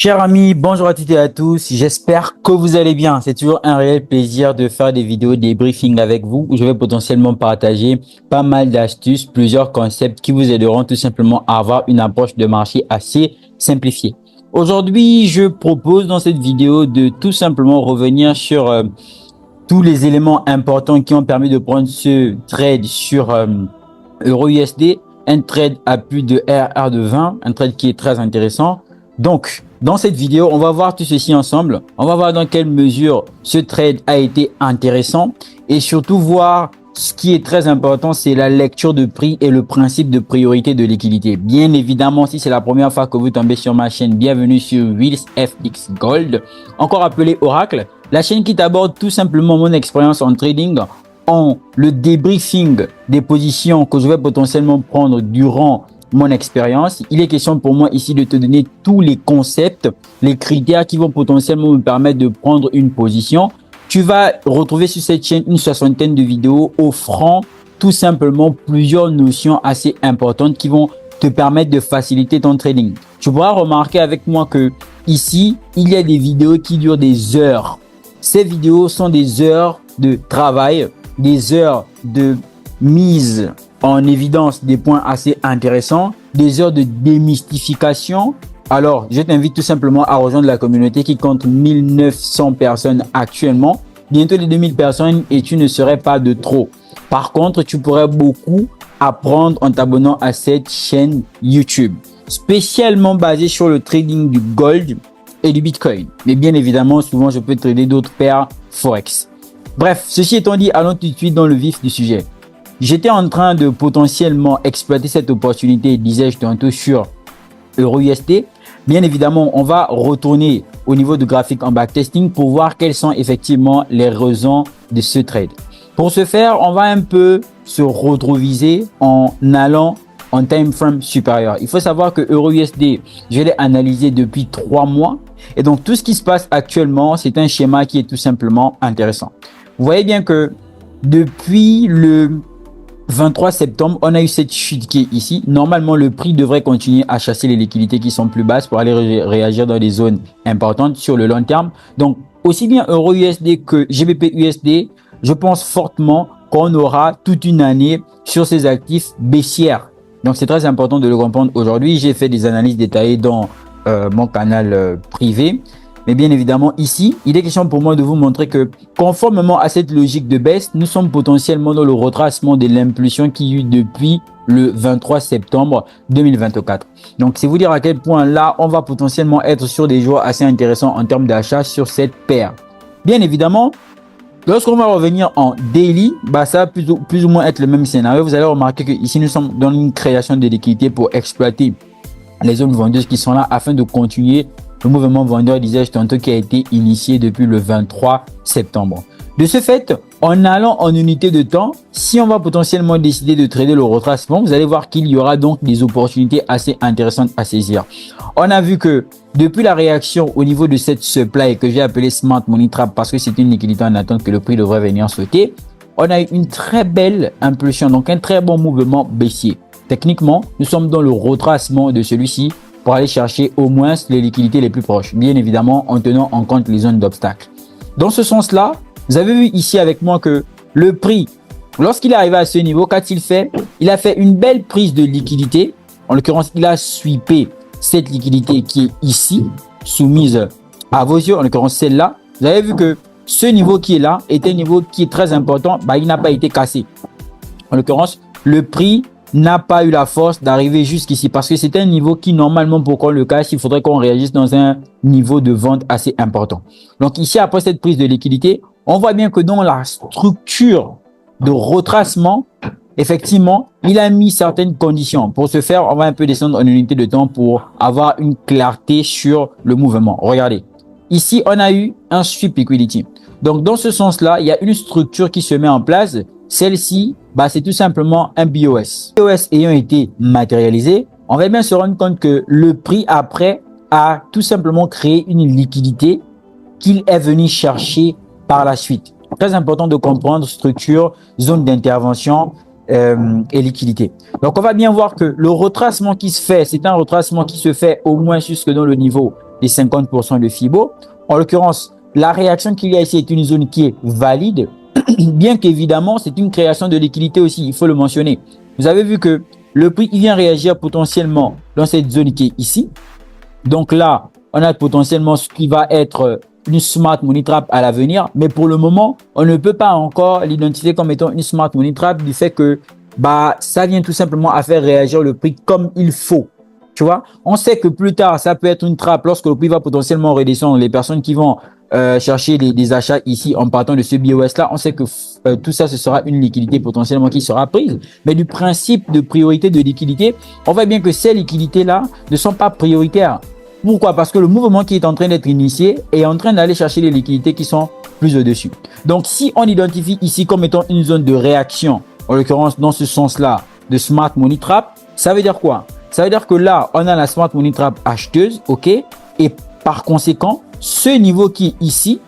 Chers amis, bonjour à toutes et à tous. J'espère que vous allez bien. C'est toujours un réel plaisir de faire des vidéos débriefing avec vous où je vais potentiellement partager pas mal d'astuces, plusieurs concepts qui vous aideront tout simplement à avoir une approche de marché assez simplifiée. Aujourd'hui, je propose dans cette vidéo de tout simplement revenir sur tous les éléments importants qui ont permis de prendre ce trade sur EURUSD, un trade à plus de RR de 20, un trade qui est très intéressant. Donc, dans cette vidéo, on va voir tout ceci ensemble. On va voir dans quelle mesure ce trade a été intéressant et surtout voir ce qui est très important, c'est la lecture de prix et le principe de priorité de liquidité. Bien évidemment, si c'est la première fois que vous tombez sur ma chaîne, bienvenue sur WillsFX Gold, encore appelé Oracle, la chaîne qui t'aborde tout simplement mon expérience en trading, en le débriefing des positions que je vais potentiellement prendre durant mon expérience. Il est question pour moi ici de te donner tous les concepts, les critères qui vont potentiellement me permettre de prendre une position. Tu vas retrouver sur cette chaîne une soixantaine de vidéos offrant tout simplement plusieurs notions assez importantes qui vont te permettre de faciliter ton trading. Tu pourras remarquer avec moi que ici, il y a des vidéos qui durent des heures. Ces vidéos sont des heures de travail, des heures de mise en évidence des points assez intéressants, des heures de démystification. Alors, je t'invite tout simplement à rejoindre la communauté qui compte 1900 personnes actuellement. Bientôt les 2000 personnes et tu ne serais pas de trop. Par contre, tu pourrais beaucoup apprendre en t'abonnant à cette chaîne YouTube, spécialement basée sur le trading du gold et du Bitcoin. Mais bien évidemment, souvent, je peux trader d'autres paires Forex. Bref, ceci étant dit, allons tout de suite dans le vif du sujet. J'étais en train de potentiellement exploiter cette opportunité, disais-je tantôt, sur EURUSD. Bien évidemment, on va retourner au niveau du graphique en backtesting pour voir quelles sont effectivement les raisons de ce trade. Pour ce faire, on va un peu se retroviser en allant en time frame supérieur. Il faut savoir que EURUSD, je l'ai analysé depuis 3 mois. Et donc, tout ce qui se passe actuellement, c'est un schéma qui est tout simplement intéressant. Vous voyez bien que depuis le 23 septembre, on a eu cette chute qui est ici. Normalement, le prix devrait continuer à chasser les liquidités qui sont plus basses pour aller réagir dans des zones importantes sur le long terme. Donc, aussi bien EURUSD que GBP-USD, je pense fortement qu'on aura toute une année sur ces actifs baissières. Donc, c'est très important de le comprendre aujourd'hui. J'ai fait des analyses détaillées dans mon canal privé. Mais bien évidemment, ici, il est question pour moi de vous montrer que conformément à cette logique de baisse, nous sommes potentiellement dans le retracement de l'impulsion qu'il y a eu depuis le 23 septembre 2024. Donc, c'est vous dire à quel point là, on va potentiellement être sur des jours assez intéressants en termes d'achat sur cette paire. Bien évidemment, lorsqu'on va revenir en daily, ça va plus ou moins être le même scénario. Vous allez remarquer que ici, nous sommes dans une création de liquidité pour exploiter les zones vendeuses qui sont là afin de continuer le mouvement vendeur, disais-je tantôt, qui a été initié depuis le 23 septembre. De ce fait, en allant en unité de temps, si on va potentiellement décider de trader le retracement, vous allez voir qu'il y aura donc des opportunités assez intéressantes à saisir. On a vu que depuis la réaction au niveau de cette supply que j'ai appelée Smart Money Trap parce que c'est une liquidité en attente que le prix devrait venir sauter, on a eu une très belle impulsion, donc un très bon mouvement baissier. Techniquement, nous sommes dans le retracement de celui-ci pour aller chercher au moins les liquidités les plus proches, bien évidemment en tenant en compte les zones d'obstacle. Dans ce sens-là, vous avez vu ici avec moi que le prix, lorsqu'il est arrivé à ce niveau, qu'a-t-il fait? Il a fait une belle prise de liquidité. En l'occurrence, il a sweepé cette liquidité qui est ici, soumise à vos yeux, en l'occurrence celle-là. Vous avez vu que ce niveau qui est là est un niveau qui est très important, il n'a pas été cassé. En l'occurrence, le prix n'a pas eu la force d'arriver jusqu'ici parce que c'est un niveau qui normalement pour qu'on le casse, il faudrait qu'on réagisse dans un niveau de vente assez important. Donc ici, après cette prise de liquidité, on voit bien que dans la structure de retracement, effectivement, il a mis certaines conditions. Pour ce faire, on va un peu descendre en unité de temps pour avoir une clarté sur le mouvement. Regardez, ici, on a eu un sweep liquidity. Donc dans ce sens-là, il y a une structure qui se met en place. Celle-ci, c'est tout simplement un BOS. BOS ayant été matérialisé, on va bien se rendre compte que le prix après a tout simplement créé une liquidité qu'il est venu chercher par la suite. Très important de comprendre structure, zone d'intervention et liquidité. Donc, on va bien voir que le retracement qui se fait, c'est un retracement qui se fait au moins jusque dans le niveau des 50% de FIBO. En l'occurrence, la réaction qu'il y a ici est une zone qui est valide, bien qu'évidemment, c'est une création de liquidité aussi, il faut le mentionner. Vous avez vu que le prix il vient réagir potentiellement dans cette zone qui est ici. Donc là, on a potentiellement ce qui va être une smart money trap à l'avenir, mais pour le moment, on ne peut pas encore l'identifier comme étant une smart money trap du fait que ça vient tout simplement à faire réagir le prix comme il faut. Tu vois, on sait que plus tard, ça peut être une trappe lorsque le prix va potentiellement redescendre. Les personnes qui vont chercher des achats ici en partant de ce BOS là, on sait que tout ça, ce sera une liquidité potentiellement qui sera prise. Mais du principe de priorité de liquidité, on voit bien que ces liquidités là ne sont pas prioritaires. Pourquoi? Parce que le mouvement qui est en train d'être initié est en train d'aller chercher les liquidités qui sont plus au-dessus. Donc, si on identifie ici comme étant une zone de réaction, en l'occurrence dans ce sens-là de Smart Money Trap, ça veut dire quoi? Ça veut dire que là, on a la Smart Money Trap acheteuse, ok? Et par conséquent, ce niveau qui est ici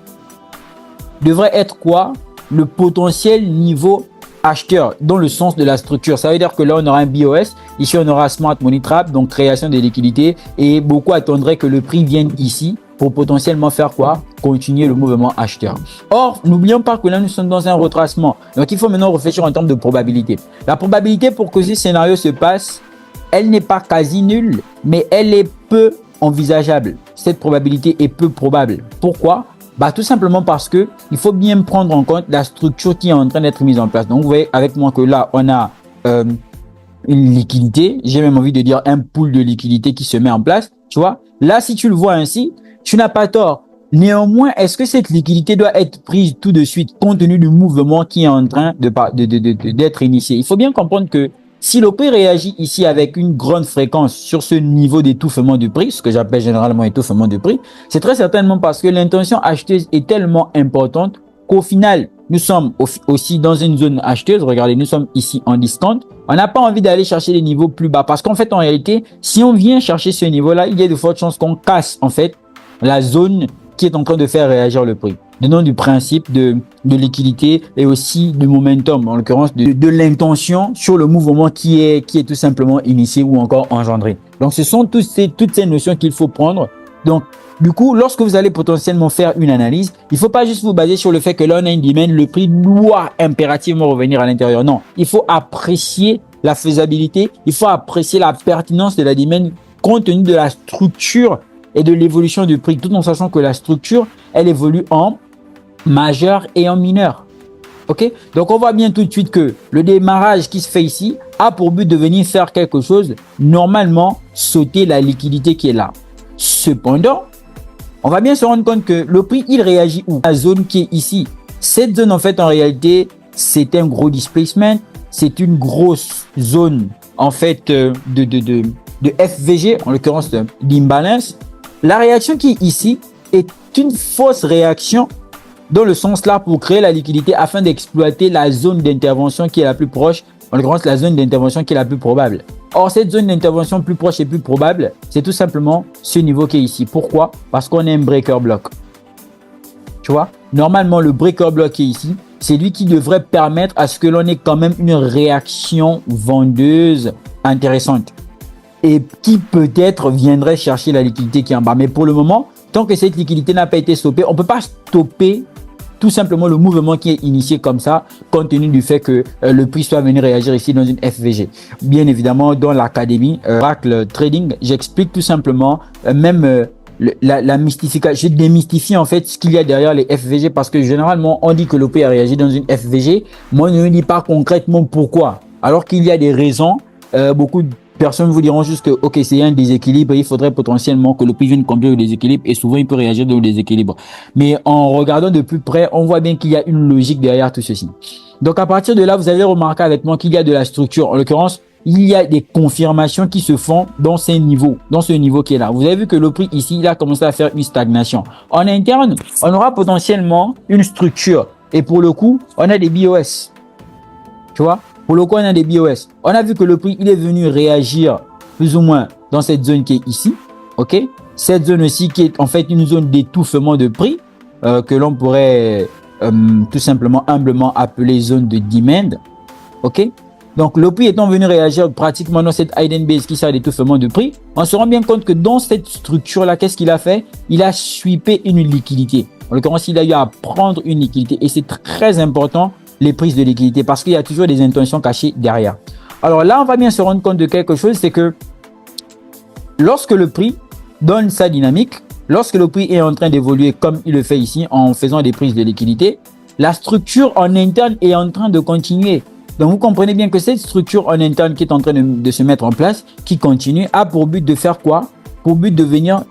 devrait être quoi? Le potentiel niveau acheteur dans le sens de la structure. Ça veut dire que là, on aura un BOS. Ici, on aura Smart Money Trap, donc création de liquidités. Et beaucoup attendraient que le prix vienne ici pour potentiellement faire quoi? Continuer le mouvement acheteur. Or, n'oublions pas que là, nous sommes dans un retracement. Donc, il faut maintenant réfléchir en termes de probabilité. La probabilité pour que ce scénario se passe, elle n'est pas quasi nulle, mais elle est peu envisageable. Cette probabilité est peu probable. Pourquoi? Tout simplement parce que il faut bien prendre en compte la structure qui est en train d'être mise en place. Donc, vous voyez avec moi que là, on a une liquidité. J'ai même envie de dire un pool de liquidité qui se met en place. Tu vois, là, si tu le vois ainsi, tu n'as pas tort. Néanmoins, est-ce que cette liquidité doit être prise tout de suite compte tenu du mouvement qui est en train d'être initié? Il faut bien comprendre que si le prix réagit ici avec une grande fréquence sur ce niveau d'étouffement du prix, ce que j'appelle généralement étouffement du prix, c'est très certainement parce que l'intention acheteuse est tellement importante qu'au final, nous sommes aussi dans une zone acheteuse. Regardez, nous sommes ici en discount. On n'a pas envie d'aller chercher les niveaux plus bas parce qu'en fait, en réalité, si on vient chercher ce niveau-là, il y a de fortes chances qu'on casse en fait la zone qui est en train de faire réagir le prix. Du nom du principe de liquidité et aussi de momentum, en l'occurrence de l'intention sur le mouvement qui est tout simplement initié ou encore engendré. Donc, ce sont toutes ces notions qu'il faut prendre. Donc, du coup, lorsque vous allez potentiellement faire une analyse, il ne faut pas juste vous baser sur le fait que là, on a une demand, le prix doit impérativement revenir à l'intérieur. Non, il faut apprécier la faisabilité, il faut apprécier la pertinence de la demand compte tenu de la structure et de l'évolution du prix, tout en sachant que la structure, elle évolue en majeur et en mineur. Ok? Donc, on voit bien tout de suite que le démarrage qui se fait ici a pour but de venir faire quelque chose, normalement, sauter la liquidité qui est là. Cependant, on va bien se rendre compte que le prix, il réagit où? La zone qui est ici. Cette zone, en fait, en réalité, c'est un gros displacement. C'est une grosse zone, en fait, de FVG, en l'occurrence d'imbalance. La réaction qui est ici est une fausse réaction dans le sens là pour créer la liquidité afin d'exploiter la zone d'intervention qui est la plus proche, en l'occurrence la zone d'intervention qui est la plus probable. Or, cette zone d'intervention plus proche et plus probable, c'est tout simplement ce niveau qui est ici. Pourquoi? Parce qu'on a un breaker block. Tu vois, normalement, le breaker block qui est ici, c'est lui qui devrait permettre à ce que l'on ait quand même une réaction vendeuse intéressante et qui peut-être viendrait chercher la liquidité qui est en bas. Mais pour le moment, tant que cette liquidité n'a pas été stoppée, on ne peut pas stopper tout simplement le mouvement qui est initié comme ça, compte tenu du fait que le prix soit venu réagir ici dans une FVG. Bien évidemment, dans l'académie Oracle Trading, j'explique tout simplement la mystification. Je démystifie en fait ce qu'il y a derrière les FVG parce que généralement, on dit que le prix a réagi dans une FVG. Moi, je ne dis pas concrètement pourquoi. Alors qu'il y a des raisons, beaucoup de personnes vous diront juste que ok, c'est un déséquilibre, il faudrait potentiellement que le prix vienne combler le déséquilibre et souvent il peut réagir dans le déséquilibre. Mais en regardant de plus près, on voit bien qu'il y a une logique derrière tout ceci. Donc à partir de là, vous avez remarqué avec moi qu'il y a de la structure. En l'occurrence, il y a des confirmations qui se font dans ces niveaux, dans ce niveau qui est là. Vous avez vu que le prix ici, il a commencé à faire une stagnation. En interne, on aura potentiellement une structure et pour le coup, on a des BOS. Tu vois? Pour le coup, on a des BOS. On a vu que le prix, il est venu réagir plus ou moins dans cette zone qui est ici. Ok? Cette zone aussi qui est en fait une zone d'étouffement de prix que l'on pourrait tout simplement humblement appeler zone de demand. Ok? Donc, le prix étant venu réagir pratiquement dans cette hidden base qui sert d'étouffement de prix, on se rend bien compte que dans cette structure-là, qu'est-ce qu'il a fait? Il a sweepé une liquidité. En l'occurrence, il a eu à prendre une liquidité. Et c'est très important, les prises de liquidité, parce qu'il y a toujours des intentions cachées derrière. Alors là, on va bien se rendre compte de quelque chose, c'est que lorsque le prix donne sa dynamique, lorsque le prix est en train d'évoluer comme il le fait ici, en faisant des prises de liquidité, la structure en interne est en train de continuer. Donc, vous comprenez bien que cette structure en interne qui est en train de se mettre en place, qui continue, a pour but de faire quoi? Pour but de venir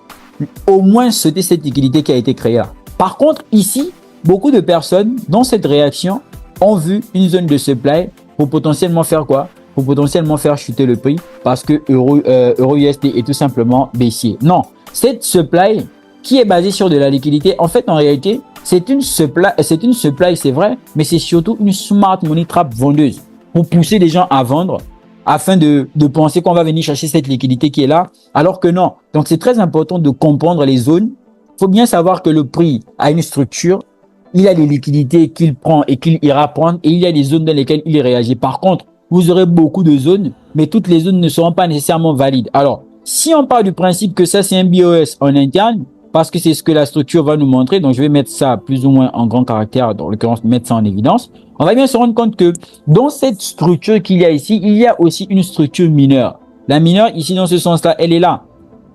au moins sauter cette liquidité qui a été créée là. Par contre, ici, beaucoup de personnes, dans cette réaction, ont vu une zone de supply pour potentiellement faire quoi? Pour potentiellement faire chuter le prix parce que Euro-USD est tout simplement baissier. Non, cette supply qui est basée sur de la liquidité, en fait, en réalité, c'est une supply, c'est vrai, mais c'est surtout une smart money trap vendeuse pour pousser les gens à vendre afin de penser qu'on va venir chercher cette liquidité qui est là, alors que non. Donc, c'est très important de comprendre les zones. Il faut bien savoir que le prix a une structure, il y a des liquidités qu'il prend et qu'il ira prendre et il y a des zones dans lesquelles il réagit. Par contre, vous aurez beaucoup de zones, mais toutes les zones ne seront pas nécessairement valides. Alors, si on part du principe que ça, c'est un BOS en interne, parce que c'est ce que la structure va nous montrer. Donc, je vais mettre ça plus ou moins en grand caractère, dans l'occurrence, mettre ça en évidence. On va bien se rendre compte que dans cette structure qu'il y a ici, il y a aussi une structure mineure. La mineure, ici, dans ce sens-là, elle est là.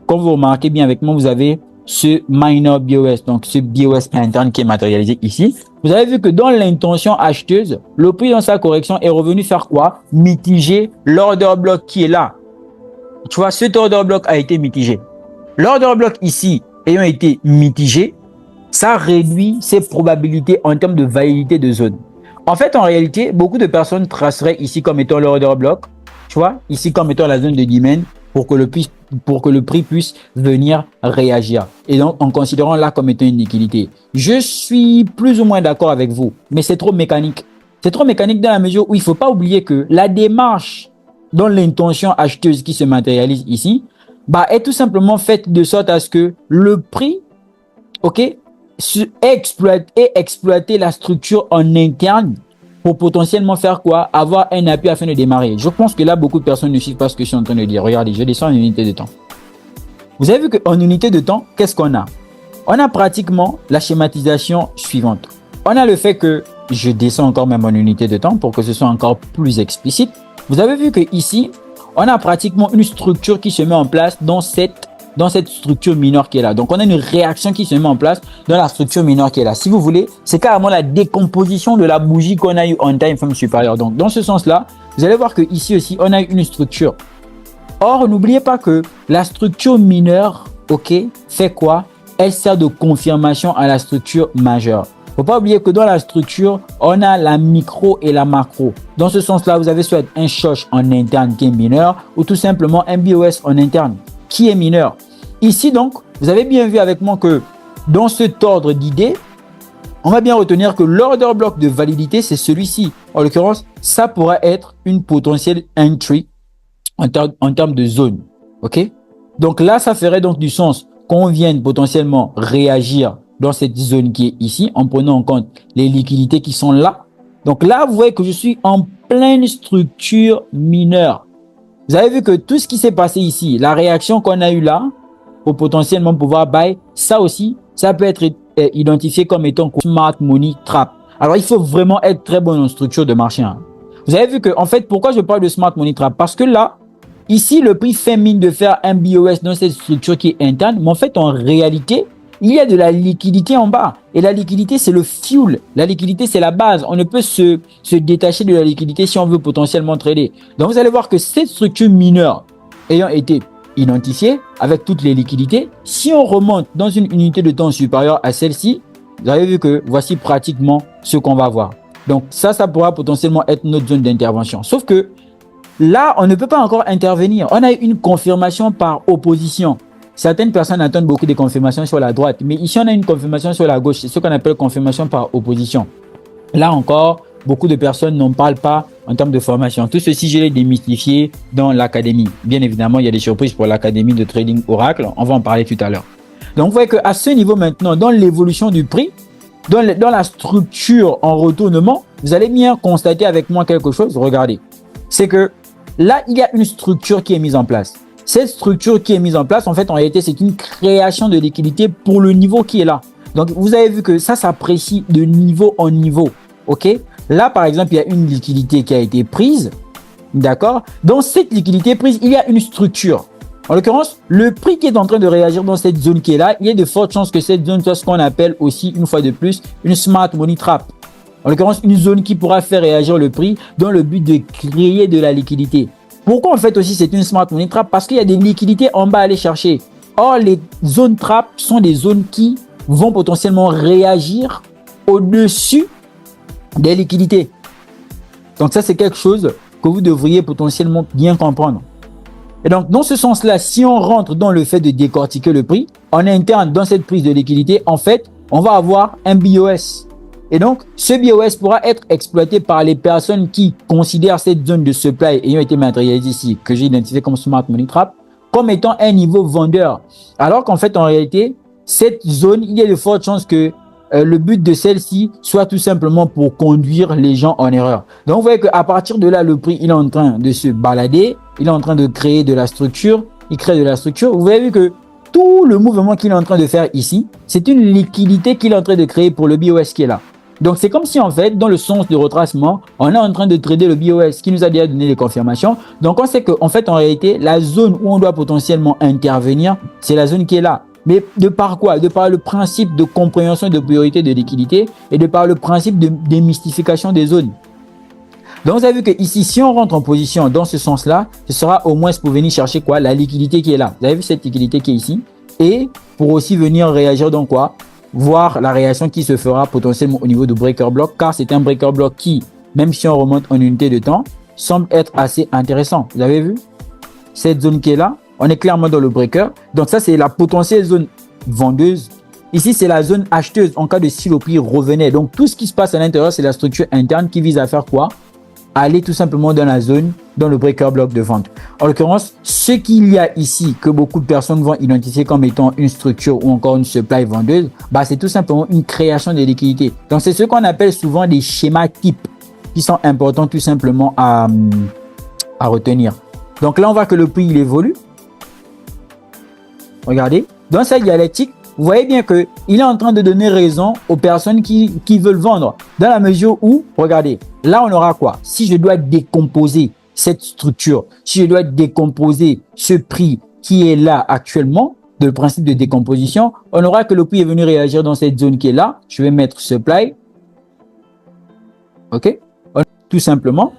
Comme vous remarquez bien avec moi, vous avez ce minor BOS, donc ce BOS interne qui est matérialisé ici. Vous avez vu que dans l'intention acheteuse, le prix dans sa correction est revenu faire quoi? Mitiger l'order block qui est là. Tu vois, cet order block a été mitigé. L'order block ici, ayant été mitigé, ça réduit ses probabilités en termes de validité de zone. En fait, en réalité, beaucoup de personnes traceraient ici comme étant l'order block, tu vois, ici comme étant la zone de demand pour que le prix puisse venir réagir. Et donc, en considérant là comme étant une liquidité. Je suis plus ou moins d'accord avec vous, mais c'est trop mécanique. C'est trop mécanique dans la mesure où il ne faut pas oublier que la démarche dans l'intention acheteuse qui se matérialise ici, est tout simplement faite de sorte à ce que le prix, exploiter la structure en interne pour potentiellement faire quoi? Avoir un appui afin de démarrer. Je pense que là, beaucoup de personnes ne suivent pas ce que je suis en train de dire. Regardez, je descends en unité de temps. Vous avez vu qu'en unité de temps, qu'est-ce qu'on a? On a pratiquement la schématisation suivante. On a le fait que je descends encore même en unité de temps pour que ce soit encore plus explicite. Vous avez vu que ici, on a pratiquement une structure qui se met en place dans cette structure mineure qui est là. Donc, on a une réaction qui se met en place dans la structure mineure qui est là. Si vous voulez, c'est carrément la décomposition de la bougie qu'on a eu en time frame supérieur. Donc, dans ce sens-là, vous allez voir que ici aussi, on a une structure. Or, n'oubliez pas que la structure mineure, fait quoi? Elle sert de confirmation à la structure majeure. Faut pas oublier que dans la structure, on a la micro et la macro. Dans ce sens-là, vous avez soit un shosh en interne qui est mineur ou tout simplement un BOS en interne qui est mineur. Ici donc, vous avez bien vu avec moi que dans cet ordre d'idées, on va bien retenir que l'order block de validité, c'est celui-ci. En l'occurrence, ça pourrait être une potentielle entry en termes de zone. Donc là, ça ferait donc du sens qu'on vienne potentiellement réagir dans cette zone qui est ici, en prenant en compte les liquidités qui sont là. Donc là, vous voyez que je suis en pleine structure mineure. Vous avez vu que tout ce qui s'est passé ici, la réaction qu'on a eue là, pour potentiellement pouvoir buy, ça aussi, ça peut être identifié comme étant smart money trap. Alors, il faut vraiment être très bon en structure de marché. Vous avez vu que, en fait, pourquoi je parle de smart money trap? Parce que là, ici, le prix fait mine de faire un BOS dans cette structure qui est interne, mais en fait, en réalité, il y a de la liquidité en bas. Et la liquidité, c'est le fuel. La liquidité, c'est la base. On ne peut se détacher de la liquidité si on veut potentiellement trader. Donc, vous allez voir que cette structure mineure ayant été identifiée avec toutes les liquidités, si on remonte dans une unité de temps supérieure à celle-ci, vous avez vu que voici pratiquement ce qu'on va voir. Donc, ça pourra potentiellement être notre zone d'intervention. Sauf que là, on ne peut pas encore intervenir. On a une confirmation par opposition. Certaines personnes attendent beaucoup de confirmations sur la droite, mais ici, on a une confirmation sur la gauche. C'est ce qu'on appelle confirmation par opposition. Là encore, beaucoup de personnes n'en parlent pas en termes de formation. Tout ceci, je l'ai démystifié dans l'académie. Bien évidemment, il y a des surprises pour l'académie de trading Oracle. On va en parler tout à l'heure. Donc, vous voyez qu'à ce niveau maintenant, dans l'évolution du prix, dans la structure en retournement, vous allez bien constater avec moi quelque chose. Regardez. c'est que là, il y a une structure qui est mise en place. Cette structure qui est mise en place, en fait, en réalité, c'est une création de liquidité pour le niveau qui est là. Donc, vous avez vu que ça s'apprécie de niveau en niveau. OK? Là, par exemple, il y a une liquidité qui a été prise. D'accord? Dans cette liquidité prise, il y a une structure. En l'occurrence, le prix qui est en train de réagir dans cette zone qui est là, il y a de fortes chances que cette zone soit ce qu'on appelle aussi, une fois de plus, une smart money trap. En l'occurrence, une zone qui pourra faire réagir le prix dans le but de créer de la liquidité. Pourquoi en fait aussi c'est une smart money trap? Parce qu'il y a des liquidités en bas à aller chercher. Or, les zones trap sont des zones qui vont potentiellement réagir au-dessus des liquidités. Donc ça, c'est quelque chose que vous devriez potentiellement bien comprendre. Et donc, dans ce sens-là, si on rentre dans le fait de décortiquer le prix, en interne, dans cette prise de liquidité, en fait, on va avoir un BOS. Et donc, ce BOS pourra être exploité par les personnes qui considèrent cette zone de supply ayant été matérialisée ici, que j'ai identifié comme Smart Money Trap, comme étant un niveau vendeur. Alors qu'en fait, en réalité, cette zone, il y a de fortes chances que le but de celle-ci soit tout simplement pour conduire les gens en erreur. Donc, vous voyez qu'à partir de là, le prix, il est en train de se balader, il est en train de créer de la structure, il crée de la structure. Vous avez vu que tout le mouvement qu'il est en train de faire ici, c'est une liquidité qu'il est en train de créer pour le BOS qui est là. Donc, c'est comme si, en fait, dans le sens de retracement, on est en train de trader le BOS qui nous a déjà donné les confirmations. Donc, on sait qu'en fait, en réalité, la zone où on doit potentiellement intervenir, c'est la zone qui est là. Mais de par quoi? De par le principe de compréhension de priorité de liquidité et de par le principe de démystification des zones. Donc, vous avez vu que ici, si on rentre en position dans ce sens-là, ce sera au moins pour venir chercher quoi? La liquidité qui est là. Vous avez vu cette liquidité qui est ici. Et pour aussi venir réagir dans quoi? Voir la réaction qui se fera potentiellement au niveau du breaker block, car c'est un breaker block qui, même si on remonte en unité de temps, semble être assez intéressant. Vous avez vu? Cette zone qui est là, on est clairement dans le breaker. Donc ça, c'est la potentielle zone vendeuse. Ici, c'est la zone acheteuse en cas de si le prix revenait. Donc tout ce qui se passe à l'intérieur, c'est la structure interne qui vise à faire quoi? Aller tout simplement dans la zone, dans le breaker block de vente. En l'occurrence, ce qu'il y a ici, que beaucoup de personnes vont identifier comme étant une structure ou encore une supply vendeuse, bah, c'est tout simplement une création de liquidité. Donc, c'est ce qu'on appelle souvent des schémas types qui sont importants tout simplement à retenir. Donc là, on voit que le prix, il évolue. Regardez, dans cette dialectique, vous voyez bien qu'il est en train de donner raison aux personnes qui veulent vendre. Dans la mesure où, regardez, là on aura quoi? Si je dois décomposer cette structure, si je dois décomposer ce prix qui est là actuellement, de le principe de décomposition, on aura que le prix est venu réagir dans cette zone qui est là. Je vais mettre supply. OK? Tout simplement.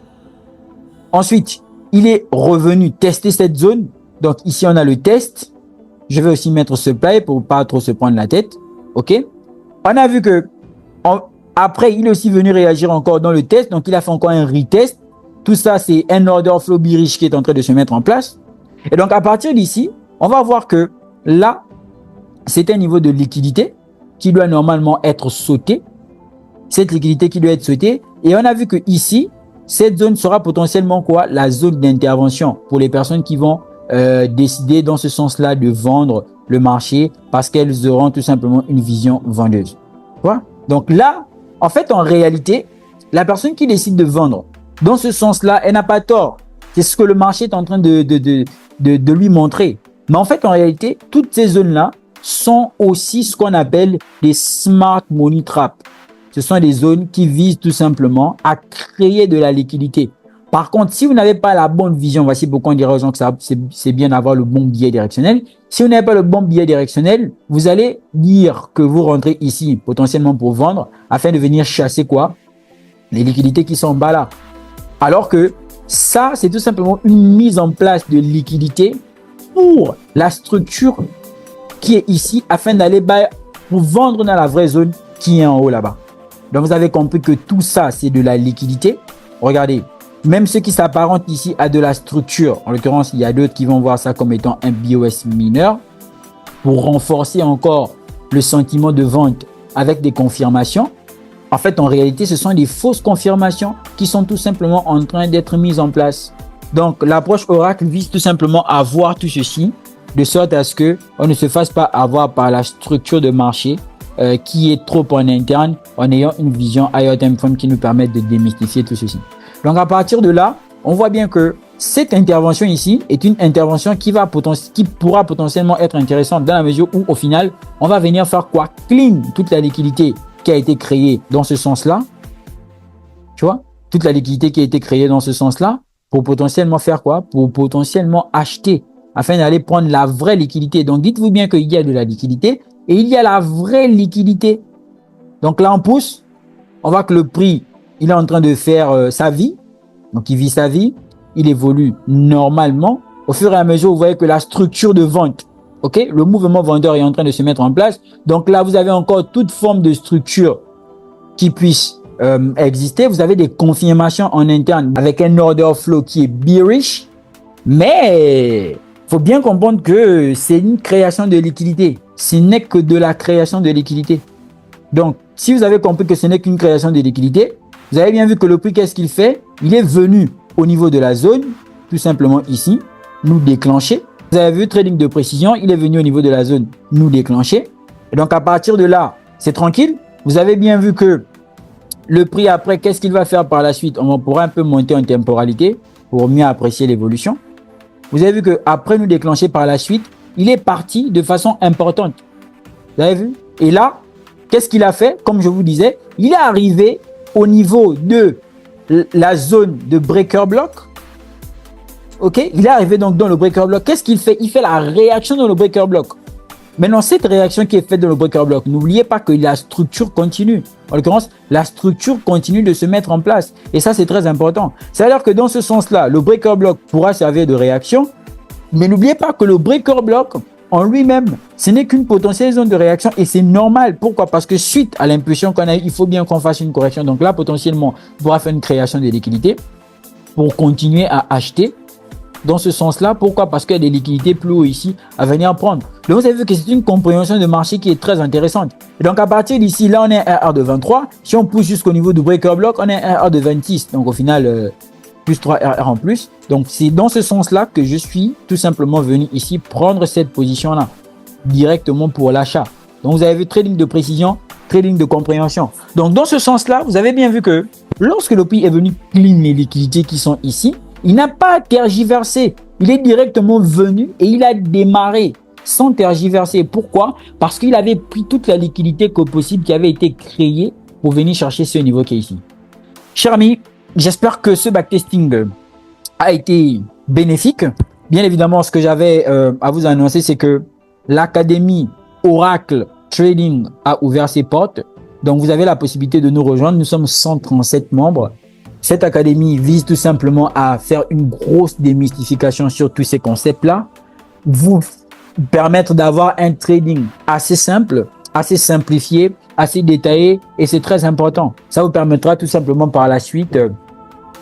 Ensuite, il est revenu tester cette zone. Donc ici, on a le test. Je vais aussi mettre supply pour pas trop se prendre la tête. OK? On a vu que après, il est aussi venu réagir encore dans le test. Donc, il a fait encore un retest. Tout ça, c'est un order flow bearish qui est en train de se mettre en place. Et donc, à partir d'ici, on va voir que là, c'est un niveau de liquidité qui doit normalement être sauté. Cette liquidité qui doit être sautée. Et on a vu que ici, cette zone sera potentiellement quoi? La zone d'intervention pour les personnes qui vont décider dans ce sens-là de vendre le marché parce qu'elles auront tout simplement une vision vendeuse. Voilà. Donc là, en fait, en réalité, la personne qui décide de vendre dans ce sens-là, elle n'a pas tort. C'est ce que le marché est en train de lui montrer. Mais en fait, en réalité, toutes ces zones-là sont aussi ce qu'on appelle des smart money traps. Ce sont des zones qui visent tout simplement à créer de la liquidité. Par contre, si vous n'avez pas la bonne vision, voici pourquoi on dirait aux gens que c'est bien d'avoir le bon biais directionnel. Si vous n'avez pas le bon biais directionnel, vous allez dire que vous rentrez ici potentiellement pour vendre afin de venir chasser quoi? Les liquidités qui sont en bas là. Alors que ça, c'est tout simplement une mise en place de liquidité pour la structure qui est ici afin d'aller pour vendre dans la vraie zone qui est en haut là-bas. Donc, vous avez compris que tout ça, c'est de la liquidité. Regardez. Même ceux qui s'apparentent ici à de la structure, en l'occurrence, il y a d'autres qui vont voir ça comme étant un BOS mineur pour renforcer encore le sentiment de vente avec des confirmations. En fait, en réalité, ce sont des fausses confirmations qui sont tout simplement en train d'être mises en place. Donc, l'approche Oracle vise tout simplement à voir tout ceci de sorte à ce qu'on ne se fasse pas avoir par la structure de marché qui est trop en interne en ayant une vision higher time frame qui nous permet de démystifier tout ceci. Donc, à partir de là, on voit bien que cette intervention ici est une intervention qui pourra potentiellement être intéressante dans la mesure où, au final, on va venir faire quoi? Clean toute la liquidité qui a été créée dans ce sens-là. Tu vois? Toute la liquidité qui a été créée dans ce sens-là pour potentiellement faire quoi? Pour potentiellement acheter afin d'aller prendre la vraie liquidité. Donc, dites-vous bien qu'il y a de la liquidité et il y a la vraie liquidité. Donc là, on pousse. On voit que le prix, il est en train de faire sa vie. Donc, il vit sa vie. Il évolue normalement. Au fur et à mesure, vous voyez que la structure de vente, ok, le mouvement vendeur est en train de se mettre en place. Donc là, vous avez encore toute forme de structure qui puisse exister. Vous avez des confirmations en interne avec un order flow qui est bearish. Mais faut bien comprendre que c'est une création de liquidité. Ce n'est que de la création de liquidité. Donc, si vous avez compris que ce n'est qu'une création de liquidité, vous avez bien vu que le prix, qu'est-ce qu'il fait? Il est venu au niveau de la zone, tout simplement ici, nous déclencher. Vous avez vu, trading de précision, il est venu au niveau de la zone, nous déclencher. Et donc, à partir de là, c'est tranquille. Vous avez bien vu que le prix après, qu'est-ce qu'il va faire par la suite? On pourra un peu monter en temporalité pour mieux apprécier l'évolution. Vous avez vu qu'après nous déclencher par la suite, il est parti de façon importante. Vous avez vu? Et là, qu'est-ce qu'il a fait? Comme je vous disais, il est arrivé au niveau de la zone de breaker block. Ok? Il est arrivé donc dans le breaker block. Qu'est-ce qu'il fait? Il fait la réaction dans le breaker block. Maintenant, cette réaction qui est faite dans le breaker block, n'oubliez pas que la structure continue. En l'occurrence, la structure continue de se mettre en place. Et ça, c'est très important. C'est-à-dire que dans ce sens-là, le breaker block pourra servir de réaction. Mais n'oubliez pas que le breaker block, en lui-même, ce n'est qu'une potentielle zone de réaction et c'est normal. Pourquoi? Parce que suite à l'impulsion qu'on a eu, il faut bien qu'on fasse une correction. Donc là, potentiellement, on pourra faire une création de liquidités pour continuer à acheter. Dans ce sens-là, pourquoi? Parce qu'il y a des liquidités plus haut ici à venir prendre. Donc, vous avez vu que c'est une compréhension de marché qui est très intéressante. Et donc, à partir d'ici, là, on est à un R de 23. Si on pousse jusqu'au niveau du breaker block, on est à un R de 26. Donc, au final, plus 3 RR en plus. Donc, c'est dans ce sens-là que je suis tout simplement venu ici prendre cette position-là directement pour l'achat. Donc, vous avez vu trading de précision, trading de compréhension. Donc, dans ce sens-là, vous avez bien vu que lorsque le prix est venu clean les liquidités qui sont ici, il n'a pas tergiversé. Il est directement venu et il a démarré sans tergiverser. Pourquoi? Parce qu'il avait pris toute la liquidité possible qui avait été créée pour venir chercher ce niveau qui est ici. Chers amis, j'espère que ce backtesting a été bénéfique. Bien évidemment, ce que j'avais à vous annoncer, c'est que l'Académie Oracle Trading a ouvert ses portes. Donc, vous avez la possibilité de nous rejoindre. Nous sommes 137 membres. Cette académie vise tout simplement à faire une grosse démystification sur tous ces concepts-là, vous permettre d'avoir un trading assez simple, assez simplifié, assez détaillé et c'est très important. Ça vous permettra tout simplement par la suite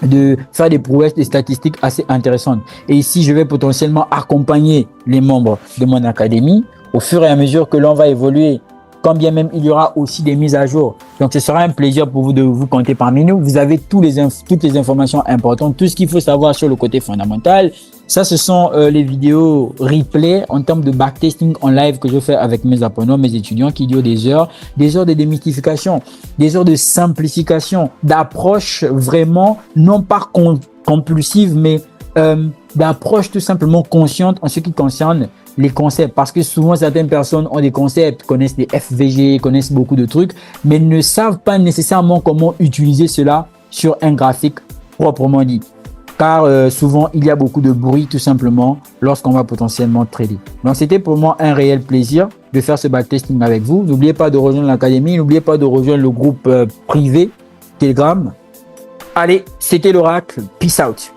de faire des prouesses, des statistiques assez intéressantes. Et ici, je vais potentiellement accompagner les membres de mon académie au fur et à mesure que l'on va évoluer. Quand bien même il y aura aussi des mises à jour. Donc, ce sera un plaisir pour vous de vous compter parmi nous. Vous avez toutes les informations importantes, tout ce qu'il faut savoir sur le côté fondamental. Ça, ce sont les vidéos replay en termes de backtesting en live que je fais avec mes apprenants, mes étudiants qui durent des heures de démystification, des heures de simplification, d'approche vraiment, non pas compulsive, mais d'approche tout simplement consciente en ce qui concerne les concepts, parce que souvent certaines personnes ont des concepts, connaissent des FVG, connaissent beaucoup de trucs, mais ne savent pas nécessairement comment utiliser cela sur un graphique proprement dit. Car souvent il y a beaucoup de bruit tout simplement lorsqu'on va potentiellement trader. Donc c'était pour moi un réel plaisir de faire ce backtesting avec vous. N'oubliez pas de rejoindre l'académie, n'oubliez pas de rejoindre le groupe privé Telegram. Allez, c'était l'Oracle. Peace out.